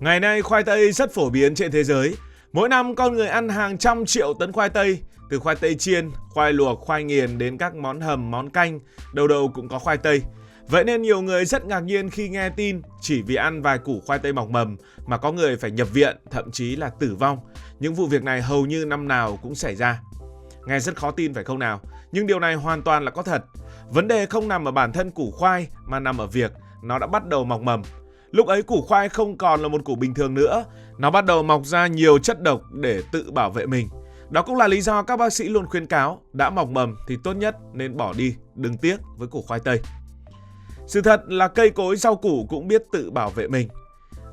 Ngày nay khoai tây rất phổ biến trên thế giới. Mỗi năm con người ăn hàng trăm triệu tấn khoai tây, từ khoai tây chiên, khoai luộc, khoai nghiền đến các món hầm, món canh, đâu đâu cũng có khoai tây. Vậy nên nhiều người rất ngạc nhiên khi nghe tin chỉ vì ăn vài củ khoai tây mọc mầm mà có người phải nhập viện, thậm chí là tử vong. Những vụ việc này hầu như năm nào cũng xảy ra. Nghe rất khó tin phải không nào? Nhưng điều này hoàn toàn là có thật. Vấn đề không nằm ở bản thân củ khoai mà nằm ở việc nó đã bắt đầu mọc mầm. Lúc ấy củ khoai không còn là một củ bình thường nữa, nó bắt đầu mọc ra nhiều chất độc để tự bảo vệ mình. Đó cũng là lý do các bác sĩ luôn khuyên cáo đã mọc mầm thì tốt nhất nên bỏ đi, đừng tiếc với củ khoai tây. Sự thật là cây cối rau củ cũng biết tự bảo vệ mình.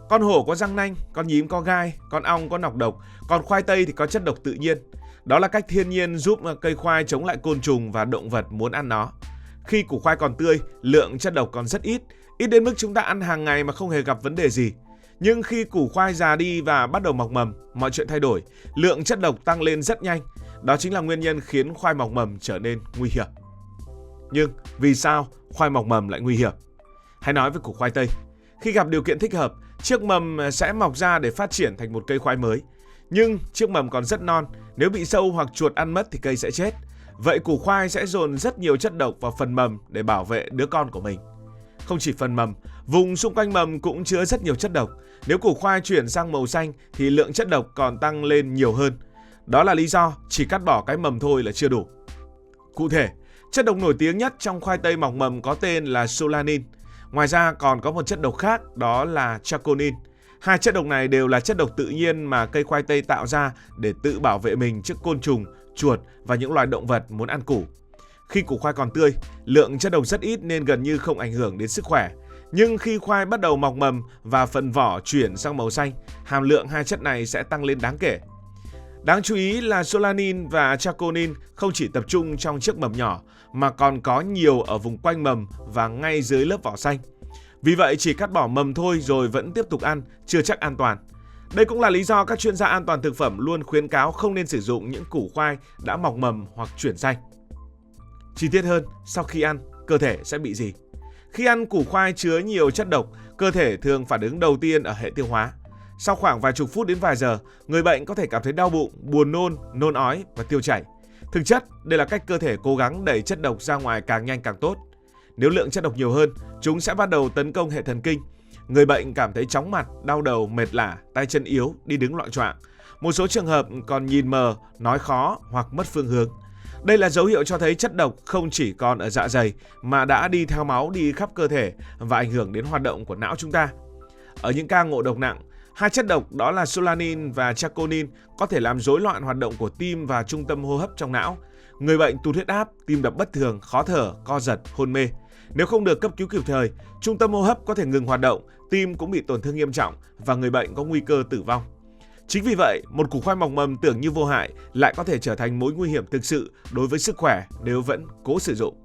Con hổ có răng nanh, con nhím có gai, con ong có nọc độc, còn khoai tây thì có chất độc tự nhiên. Đó là cách thiên nhiên giúp cây khoai chống lại côn trùng và động vật muốn ăn nó. Khi củ khoai còn tươi, lượng chất độc còn rất ít đến mức chúng ta ăn hàng ngày mà không hề gặp vấn đề gì. Nhưng khi củ khoai già đi và bắt đầu mọc mầm, mọi chuyện thay đổi, lượng chất độc tăng lên rất nhanh. Đó chính là nguyên nhân khiến khoai mọc mầm trở nên nguy hiểm. Nhưng vì sao khoai mọc mầm lại nguy hiểm? Hãy nói với củ khoai tây. Khi gặp điều kiện thích hợp, chiếc mầm sẽ mọc ra để phát triển thành một cây khoai mới. Nhưng chiếc mầm còn rất non, nếu bị sâu hoặc chuột ăn mất thì cây sẽ chết. Vậy củ khoai sẽ dồn rất nhiều chất độc vào phần mầm để bảo vệ đứa con của mình. Không chỉ phần mầm, vùng xung quanh mầm cũng chứa rất nhiều chất độc. Nếu củ khoai chuyển sang màu xanh thì lượng chất độc còn tăng lên nhiều hơn. Đó là lý do chỉ cắt bỏ cái mầm thôi là chưa đủ. Cụ thể, chất độc nổi tiếng nhất trong khoai tây mọc mầm có tên là solanin. Ngoài ra còn có một chất độc khác, đó là chaconin. Hai chất độc này đều là chất độc tự nhiên mà cây khoai tây tạo ra để tự bảo vệ mình trước côn trùng, chuột và những loài động vật muốn ăn củ. Khi củ khoai còn tươi, lượng chất độc rất ít nên gần như không ảnh hưởng đến sức khỏe. Nhưng khi khoai bắt đầu mọc mầm và phần vỏ chuyển sang màu xanh, hàm lượng hai chất này sẽ tăng lên đáng kể. Đáng chú ý là solanin và chaconin không chỉ tập trung trong chiếc mầm nhỏ mà còn có nhiều ở vùng quanh mầm và ngay dưới lớp vỏ xanh. Vì vậy chỉ cắt bỏ mầm thôi rồi vẫn tiếp tục ăn chưa chắc an toàn. Đây cũng là lý do các chuyên gia an toàn thực phẩm luôn khuyến cáo không nên sử dụng những củ khoai đã mọc mầm hoặc chuyển xanh. Chi tiết hơn, sau khi ăn, cơ thể sẽ bị gì? Khi ăn củ khoai chứa nhiều chất độc, cơ thể thường phản ứng đầu tiên ở hệ tiêu hóa. Sau khoảng vài chục phút đến vài giờ, người bệnh có thể cảm thấy đau bụng, buồn nôn, nôn ói và tiêu chảy. Thực chất, đây là cách cơ thể cố gắng đẩy chất độc ra ngoài càng nhanh càng tốt. Nếu lượng chất độc nhiều hơn, chúng sẽ bắt đầu tấn công hệ thần kinh. Người bệnh cảm thấy chóng mặt, đau đầu, mệt lả, tay chân yếu, đi đứng loạng choạng. Một số trường hợp còn nhìn mờ, nói khó hoặc mất phương hướng. Đây là dấu hiệu cho thấy chất độc không chỉ còn ở dạ dày mà đã đi theo máu đi khắp cơ thể và ảnh hưởng đến hoạt động của não chúng ta. Ở những ca ngộ độc nặng, hai chất độc đó là solanin và chaconin có thể làm rối loạn hoạt động của tim và trung tâm hô hấp trong não. Người bệnh tụt huyết áp, tim đập bất thường, khó thở, co giật, hôn mê. Nếu không được cấp cứu kịp thời, trung tâm hô hấp có thể ngừng hoạt động, tim cũng bị tổn thương nghiêm trọng và người bệnh có nguy cơ tử vong. Chính vì vậy, một củ khoai mọc mầm tưởng như vô hại lại có thể trở thành mối nguy hiểm thực sự đối với sức khỏe nếu vẫn cố sử dụng.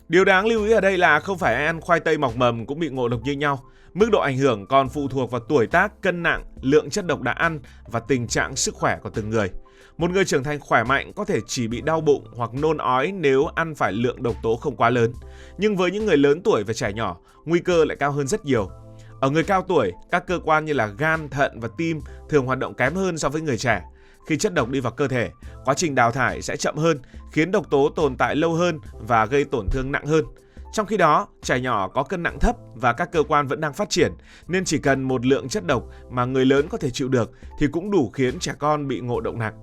Điều đáng lưu ý ở đây là không phải ai ăn khoai tây mọc mầm cũng bị ngộ độc như nhau. Mức độ ảnh hưởng còn phụ thuộc vào tuổi tác, cân nặng, lượng chất độc đã ăn và tình trạng sức khỏe của từng người. Một người trưởng thành khỏe mạnh có thể chỉ bị đau bụng hoặc nôn ói nếu ăn phải lượng độc tố không quá lớn. Nhưng với những người lớn tuổi và trẻ nhỏ, nguy cơ lại cao hơn rất nhiều. Ở người cao tuổi, các cơ quan như là gan, thận và tim thường hoạt động kém hơn so với người trẻ. Khi chất độc đi vào cơ thể, quá trình đào thải sẽ chậm hơn, khiến độc tố tồn tại lâu hơn và gây tổn thương nặng hơn. Trong khi đó, trẻ nhỏ có cân nặng thấp và các cơ quan vẫn đang phát triển, nên chỉ cần một lượng chất độc mà người lớn có thể chịu được thì cũng đủ khiến trẻ con bị ngộ độc nặng.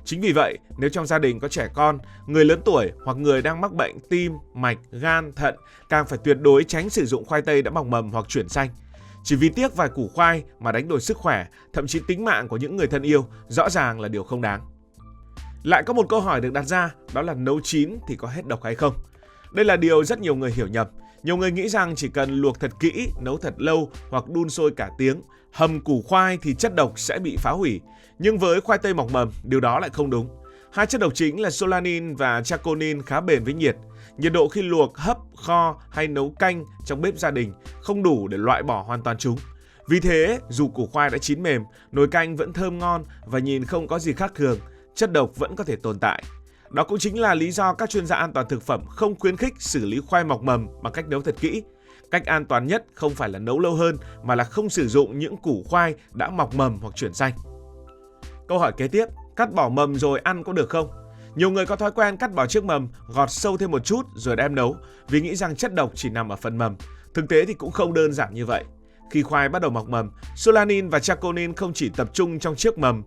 Chính vì vậy, nếu trong gia đình có trẻ con, người lớn tuổi hoặc người đang mắc bệnh tim, mạch, gan, thận, càng phải tuyệt đối tránh sử dụng khoai tây đã mọc mầm hoặc chuyển xanh. Chỉ vì tiếc vài củ khoai mà đánh đổi sức khỏe, thậm chí tính mạng của những người thân yêu, rõ ràng là điều không đáng. Lại có một câu hỏi được đặt ra, đó là nấu chín thì có hết độc hay không? Đây là điều rất nhiều người hiểu nhầm. Nhiều người nghĩ rằng chỉ cần luộc thật kỹ, nấu thật lâu hoặc đun sôi cả tiếng, hầm củ khoai thì chất độc sẽ bị phá hủy. Nhưng với khoai tây mọc mầm, điều đó lại không đúng. Hai chất độc chính là solanin và chaconin khá bền với nhiệt. Nhiệt độ khi luộc, hấp, kho hay nấu canh trong bếp gia đình không đủ để loại bỏ hoàn toàn chúng. Vì thế, dù củ khoai đã chín mềm, nồi canh vẫn thơm ngon và nhìn không có gì khác thường, chất độc vẫn có thể tồn tại. Đó cũng chính là lý do các chuyên gia an toàn thực phẩm không khuyến khích xử lý khoai mọc mầm bằng cách nấu thật kỹ. Cách an toàn nhất không phải là nấu lâu hơn mà là không sử dụng những củ khoai đã mọc mầm hoặc chuyển xanh. Câu hỏi kế tiếp, cắt bỏ mầm rồi ăn có được không? Nhiều người có thói quen cắt bỏ chiếc mầm, gọt sâu thêm một chút rồi đem nấu vì nghĩ rằng chất độc chỉ nằm ở phần mầm. Thực tế thì cũng không đơn giản như vậy. Khi khoai bắt đầu mọc mầm, solanine và chaconine không chỉ tập trung trong chiếc mầm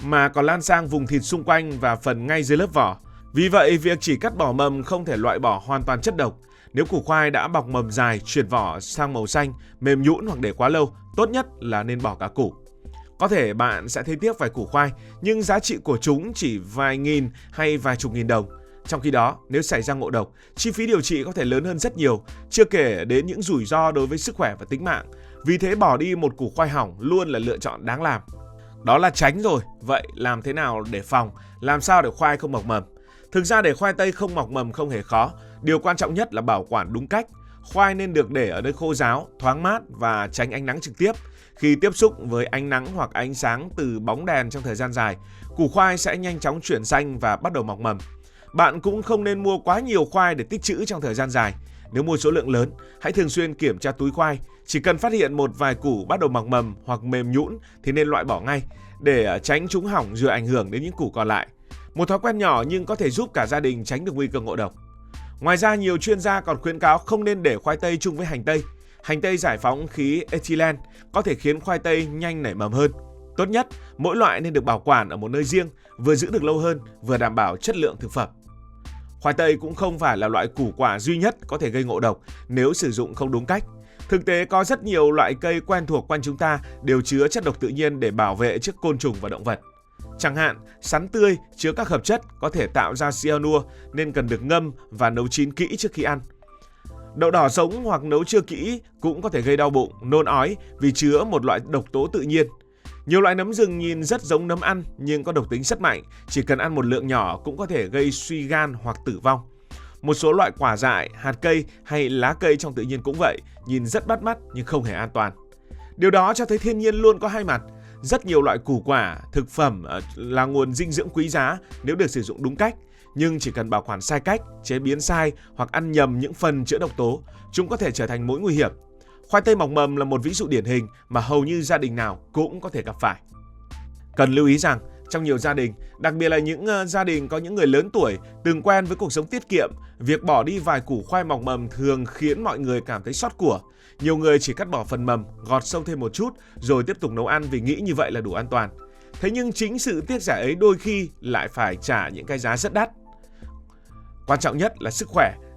mà còn lan sang vùng thịt xung quanh và phần ngay dưới lớp vỏ. Vì vậy, việc chỉ cắt bỏ mầm không thể loại bỏ hoàn toàn chất độc. Nếu củ khoai đã bọc mầm dài, chuyển vỏ sang màu xanh, mềm nhũn hoặc để quá lâu, tốt nhất là nên bỏ cả củ. Có thể bạn sẽ thấy tiếc vài củ khoai, nhưng giá trị của chúng chỉ vài nghìn hay vài chục nghìn đồng. Trong khi đó, nếu xảy ra ngộ độc, chi phí điều trị có thể lớn hơn rất nhiều, chưa kể đến những rủi ro đối với sức khỏe và tính mạng. Vì thế bỏ đi một củ khoai hỏng luôn là lựa chọn đáng làm. Đó là tránh rồi. Vậy làm thế nào để phòng? Làm sao để khoai không mọc mầm? Thực ra để khoai tây không mọc mầm không hề khó. Điều quan trọng nhất là bảo quản đúng cách. Khoai nên được để ở nơi khô ráo, thoáng mát và tránh ánh nắng trực tiếp. Khi tiếp xúc với ánh nắng hoặc ánh sáng từ bóng đèn trong thời gian dài, củ khoai sẽ nhanh chóng chuyển xanh và bắt đầu mọc mầm. Bạn cũng không nên mua quá nhiều khoai để tích trữ trong thời gian dài. Nếu mua số lượng lớn, hãy thường xuyên kiểm tra túi khoai. Chỉ cần phát hiện một vài củ bắt đầu mọc mầm hoặc mềm nhũn thì nên loại bỏ ngay để tránh chúng hỏng rồi ảnh hưởng đến những củ còn lại. Một thói quen nhỏ nhưng có thể giúp cả gia đình tránh được nguy cơ ngộ độc. Ngoài ra, nhiều chuyên gia còn khuyến cáo không nên để khoai tây chung với hành tây. Hành tây giải phóng khí ethylene có thể khiến khoai tây nhanh nảy mầm hơn. Tốt nhất, mỗi loại nên được bảo quản ở một nơi riêng, vừa giữ được lâu hơn, vừa đảm bảo chất lượng thực phẩm. Khoai tây cũng không phải là loại củ quả duy nhất có thể gây ngộ độc nếu sử dụng không đúng cách. Thực tế có rất nhiều loại cây quen thuộc quanh chúng ta đều chứa chất độc tự nhiên để bảo vệ trước côn trùng và động vật. Chẳng hạn, sắn tươi chứa các hợp chất có thể tạo ra cyanua nên cần được ngâm và nấu chín kỹ trước khi ăn. Đậu đỏ sống hoặc nấu chưa kỹ cũng có thể gây đau bụng, nôn ói vì chứa một loại độc tố tự nhiên. Nhiều loại nấm rừng nhìn rất giống nấm ăn nhưng có độc tính rất mạnh, chỉ cần ăn một lượng nhỏ cũng có thể gây suy gan hoặc tử vong. Một số loại quả dại, hạt cây hay lá cây trong tự nhiên cũng vậy, nhìn rất bắt mắt nhưng không hề an toàn. Điều đó cho thấy thiên nhiên luôn có hai mặt. Rất nhiều loại củ quả, thực phẩm là nguồn dinh dưỡng quý giá nếu được sử dụng đúng cách. Nhưng chỉ cần bảo quản sai cách, chế biến sai hoặc ăn nhầm những phần chứa độc tố, chúng có thể trở thành mối nguy hiểm. Khoai tây mọc mầm là một ví dụ điển hình mà hầu như gia đình nào cũng có thể gặp phải. Cần lưu ý rằng, trong nhiều gia đình, đặc biệt là những gia đình có những người lớn tuổi từng quen với cuộc sống tiết kiệm, việc bỏ đi vài củ khoai mọc mầm thường khiến mọi người cảm thấy xót của. Nhiều người chỉ cắt bỏ phần mầm, gọt sâu thêm một chút rồi tiếp tục nấu ăn vì nghĩ như vậy là đủ an toàn. Thế nhưng chính sự tiếc rẻ ấy đôi khi lại phải trả những cái giá rất đắt. Quan trọng nhất là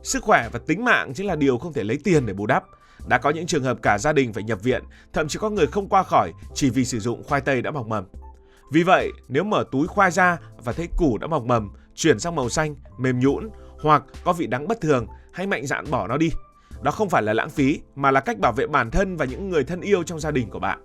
sức khỏe và tính mạng chính là điều không thể lấy tiền để bù đắp. Đã có những trường hợp cả gia đình phải nhập viện, thậm chí có người không qua khỏi chỉ vì sử dụng khoai tây đã mọc mầm. Vì vậy, nếu mở túi khoai ra và thấy củ đã mọc mầm, chuyển sang màu xanh, mềm nhũn hoặc có vị đắng bất thường, hãy mạnh dạn bỏ nó đi. Đó không phải là lãng phí mà là cách bảo vệ bản thân và những người thân yêu trong gia đình của bạn.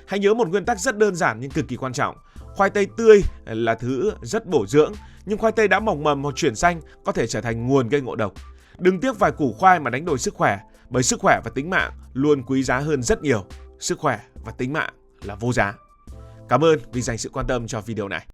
Hãy nhớ một nguyên tắc rất đơn giản nhưng cực kỳ quan trọng. Khoai tây tươi là thứ rất bổ dưỡng, nhưng khoai tây đã mọc mầm hoặc chuyển xanh có thể trở thành nguồn gây ngộ độc. Đừng tiếc vài củ khoai mà đánh đổi sức khỏe, bởi sức khỏe và tính mạng luôn quý giá hơn rất nhiều. Sức khỏe và tính mạng là vô giá. Cảm ơn vì dành sự quan tâm cho video này.